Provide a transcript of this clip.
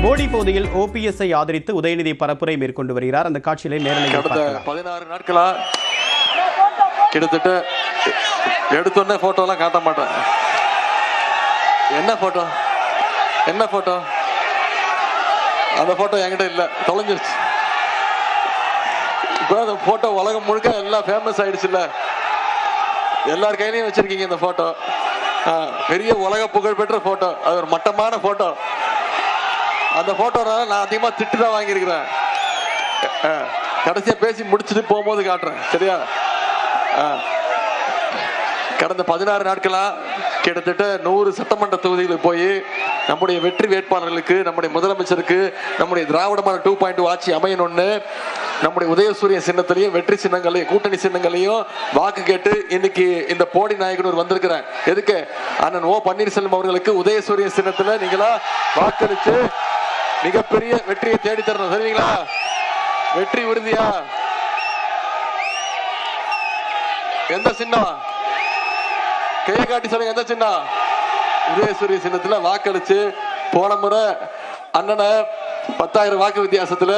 போடி பகுதியில் ஓபிஎஸ்ஐ ஆதரித்து உதயநிதி பரப்புரை மேற்கொண்டு வருகிறார். அந்த காட்சியிலே நேரலை 16 நாட்களா கிட்டத்தட்ட எடுத்தோன்னே போட்டோலாம் காட்ட மாட்டேன். என்ன போட்டோ அந்த போட்டோ என்கிட்ட இல்லை, தொலைஞ்சிருச்சு. இப்போ அந்த போட்டோ உலகம் முழுக்க எல்லாம் ஃபேமஸ் ஆயிடுச்சு. இல்லை, எல்லார் கையிலையும் வச்சிருக்கீங்க இந்த போட்டோ. பெரிய உலக புகழ்பெற்ற போட்டோ. அது ஒரு மட்டமான போட்டோ. அந்த போட்டோனால நான் அதிகமா திட்டு தான் வாங்கியிருக்கிறேன். கடைசியா பேசி முடிச்சுட்டு போகும்போது காட்டுறேன், சரியா? கடந்த 16 நாட்களா கிட்டத்தட்ட 100 சட்டமன்ற தொகுதிகளுக்கு போய் நம்முடைய வெற்றி வேட்பாளர்களுக்கு, நம்முடைய முதலமைச்சருக்கு, நம்முடைய திராவிட மாடல் 2.0 ஆட்சி அமையணும்னு நம்முடைய உதயசூரியன் சின்னத்திலையும் வெற்றி சின்னங்களையும் கூட்டணி சின்னங்களையும் வாக்கு கேட்டு இன்னைக்கு இந்த போடி நாயகனூர் வந்திருக்கிறேன். எதுக்கு? அண்ணன் ஓ பன்னீர்செல்வம் அவர்களுக்கு உதயசூரியன் சின்னத்துல நீங்களா வாக்களிச்சு மிகப்பெரிய வெற்றியை தேடி தரணும். சரிங்களா? வெற்றி உறுதியா? எந்த சின்னம்? கையை காட்டி சொல்லுங்க, எந்த சின்னம்? உதயசூரிய சின்னத்துல வாக்களிச்சு போன முறை அண்ணனை 10,000 வாக்கு வித்தியாசத்துல